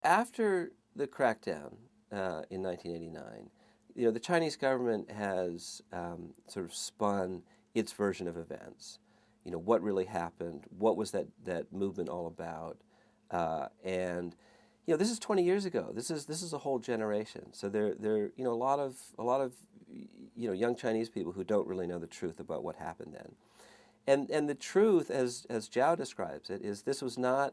after the crackdown in 1989, the Chinese government has sort of spun its version of events. What really happened? What was that movement all about? And this is 20 years ago. This is a whole generation. So there a lot of young Chinese people who don't really know the truth about what happened then. And the truth, as Zhao describes it, is this was not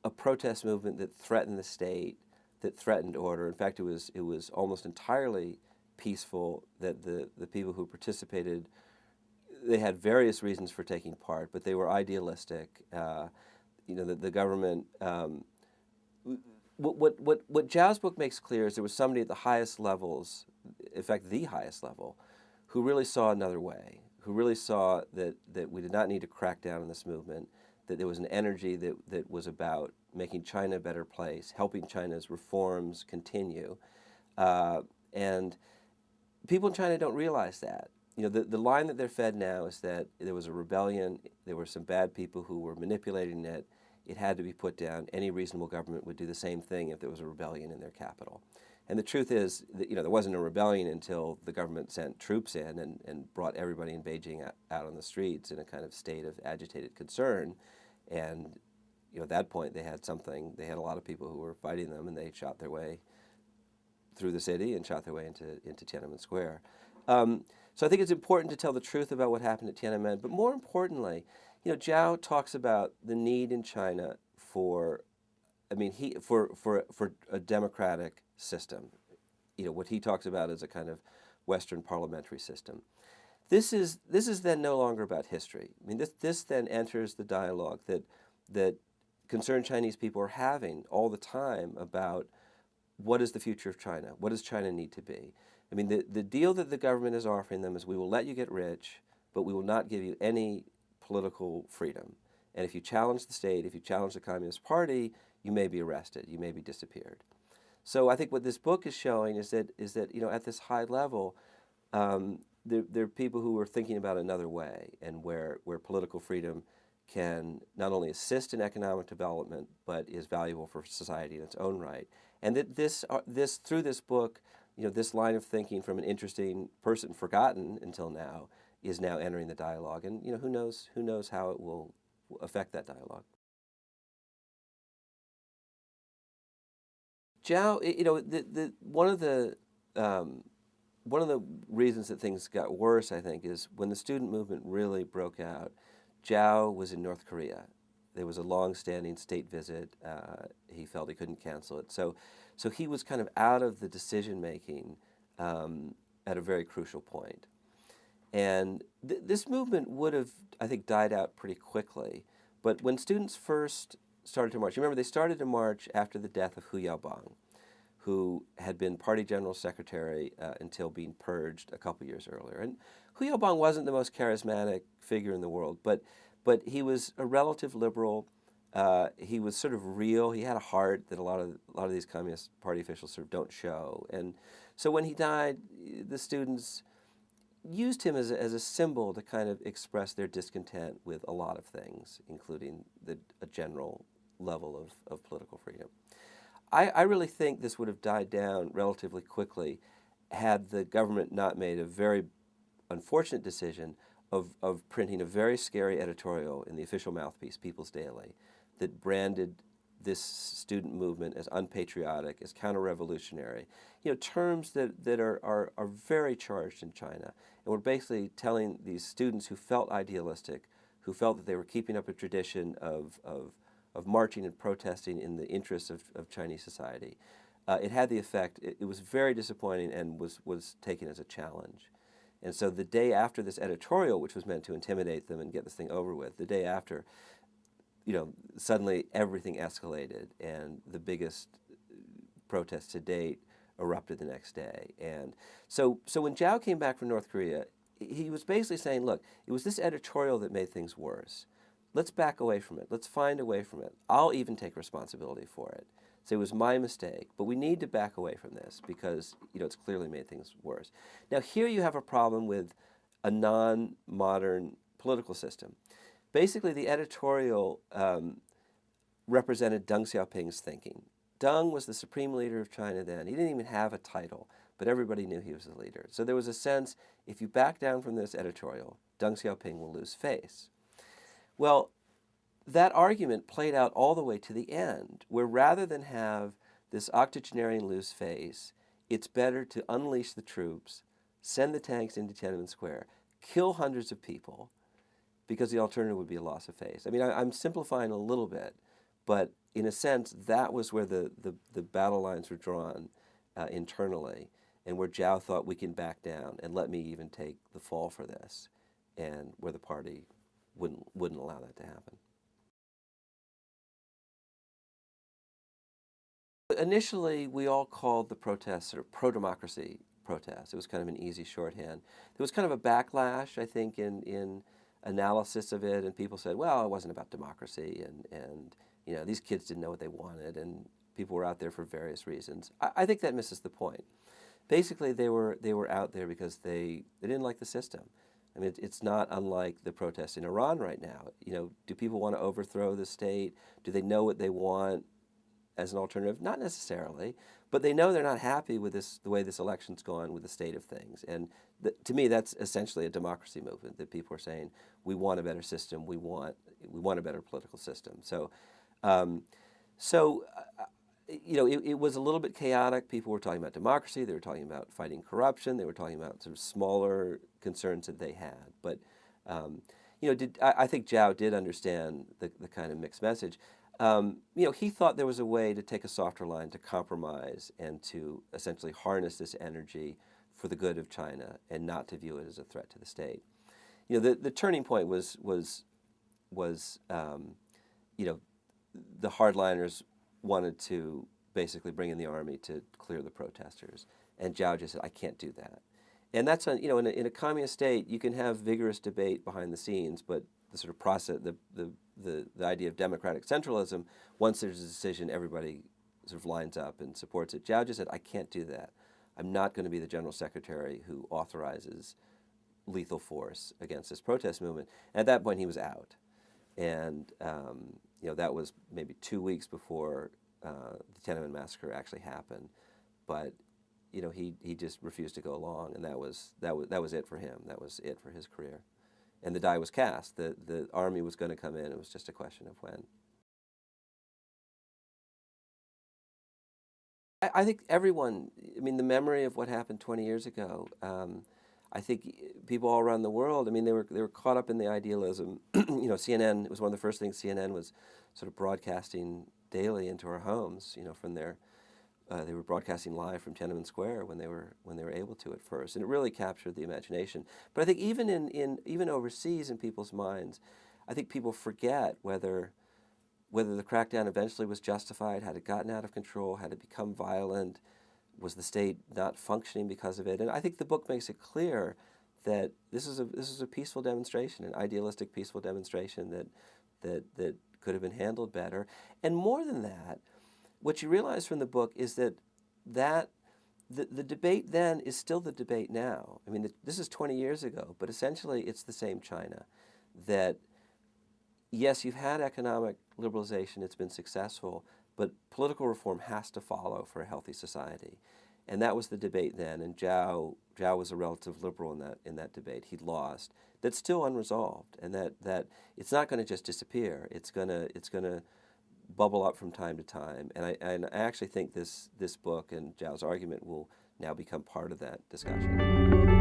a protest movement that threatened the state, that threatened order. In fact, it was almost entirely peaceful. That the people who participated, they had various reasons for taking part, but they were idealistic. The government. What Zhao's book makes clear is there was somebody at the highest levels, in fact, the highest level, who really saw another way, who really saw that we did not need to crack down on this movement, that there was an energy that was about making China a better place, helping China's reforms continue. And people in China don't realize that. The line that they're fed now is that there was a rebellion, there were some bad people who were manipulating it, it had to be put down. Any reasonable government would do the same thing if there was a rebellion in their capital. And the truth is that there wasn't a rebellion until the government sent troops in and brought everybody in Beijing out on the streets in a kind of state of agitated concern. And at that point they had a lot of people who were fighting them, and they shot their way through the city and shot their way into Tiananmen Square. So I think it's important to tell the truth about what happened at Tiananmen, but more importantly, Zhao talks about the need in China for a democratic system. What he talks about is a kind of Western parliamentary system. This is then no longer about history. This then enters the dialogue that concerned Chinese people are having all the time about what is the future of China? What does China need to be? The deal that the government is offering them is we will let you get rich, but we will not give you any political freedom. And if you challenge the state, if you challenge the Communist Party, you may be arrested, you may be disappeared. So I think what this book is showing is that at this high level, there are people who are thinking about another way, and where political freedom can not only assist in economic development, but is valuable for society in its own right. And that through this book, this line of thinking from an interesting person forgotten until now is now entering the dialogue, and who knows how it will affect that dialogue. Zhao, one of the reasons that things got worse, I think, is when the student movement really broke out. Zhao was in North Korea. There was a long-standing state visit. He felt he couldn't cancel it, so he was kind of out of the decision-making at a very crucial point. And this movement would have, I think, died out pretty quickly. But when students first started to march, you remember they started to march after the death of Hu Yaobang, who had been party general secretary until being purged a couple years earlier. And Hu Yaobang wasn't the most charismatic figure in the world, but he was a relative liberal. He was sort of real. He had a heart that a lot of these Communist Party officials sort of don't show. And so when he died, the students used him as a symbol to kind of express their discontent with a lot of things, including a general level of political freedom. I really think this would have died down relatively quickly had the government not made a very unfortunate decision of printing a very scary editorial in the official mouthpiece, People's Daily, that branded this student movement as unpatriotic, as counter-revolutionary, terms that are very charged in China. And we're basically telling these students who felt idealistic, who felt that they were keeping up a tradition of marching and protesting in the interests of Chinese society. It had the effect, it was very disappointing and was taken as a challenge. And so the day after this editorial, which was meant to intimidate them and get this thing over with, the day after, suddenly everything escalated, and the biggest protest to date erupted the next day. And so when Zhao came back from North Korea, he was basically saying, look, it was this editorial that made things worse. Let's back away from it. Let's find a way from it. I'll even take responsibility for it. So it was my mistake, but we need to back away from this because it's clearly made things worse. Now here you have a problem with a non-modern political system. Basically, the editorial represented Deng Xiaoping's thinking. Deng was the supreme leader of China then. He didn't even have a title, but everybody knew he was the leader. So there was a sense, if you back down from this editorial, Deng Xiaoping will lose face. Well, that argument played out all the way to the end, where rather than have this octogenarian lose face, it's better to unleash the troops, send the tanks into Tiananmen Square, kill hundreds of people, because the alternative would be a loss of face. I mean, I'm simplifying a little bit, but in a sense, that was where the battle lines were drawn internally, and where Zhao thought we can back down and let me even take the fall for this, and where the party wouldn't allow that to happen. Initially, we all called the protests sort of pro-democracy protests. It was kind of an easy shorthand. There was kind of a backlash, I think, in analysis of it, and people said, well, it wasn't about democracy, and you know, these kids didn't know what they wanted, and people were out there for various reasons. I think that misses the point. Basically, they were out there because they didn't like the system. I mean, it's not unlike the protests in Iran right now. You know, do people want to overthrow the state? Do they know what they want as an alternative? Not necessarily, but they know they're not happy with the way this election's gone, with the state of things. And to me, that's essentially a democracy movement, that people are saying, we want a better system, we want a better political system. So, um, so you know, it was a little bit chaotic. People were talking about democracy, they were talking about fighting corruption, they were talking about sort of smaller concerns that they had. But, you know, I think Zhao did understand the kind of mixed message. You know, he thought there was a way to take a softer line, to compromise, and to essentially harness this energy for the good of China, and not to view it as a threat to the state. You know, the turning point was you know, the hardliners wanted to basically bring in the army to clear the protesters, and Zhao just said, I can't do that. And that's, you know, in a communist state, you can have vigorous debate behind the scenes, but the sort of process, the idea of democratic centralism, once there's a decision, everybody sort of lines up and supports it. Zhao just said, I can't do that. I'm not going to be the general secretary who authorizes lethal force against this protest movement. And at that point, he was out. And you know, that was maybe 2 weeks before the Tiananmen massacre actually happened. But you know, he just refused to go along, and that was it for him. That was it for his career. And the die was cast. The army was going to come in. It was just a question of when. I think everyone, I mean, the memory of what happened 20 years ago, I think people all around the world, I mean, they were caught up in the idealism. You know, CNN, it was one of the first things CNN was sort of broadcasting daily into our homes, you know, from their, they were broadcasting live from Tiananmen Square when they were able to at first, and it really captured the imagination. But I think even overseas in people's minds, I think people forget whether the crackdown eventually was justified, had it gotten out of control, had it become violent, was the state not functioning because of it. And I think the book makes it clear that this is a peaceful demonstration, an idealistic peaceful demonstration that could have been handled better. And more than that, what you realize from the book is that the debate then is still the debate now. I mean, this is 20 years ago, but essentially it's the same China. That, yes, you've had economic liberalization, it's been successful, but political reform has to follow for a healthy society. And that was the debate then, and Zhao was a relative liberal in that debate. He lost. That's still unresolved, and that it's not going to just disappear. It's going to bubble up from time to time. And I actually think this book and Zhao's argument will now become part of that discussion.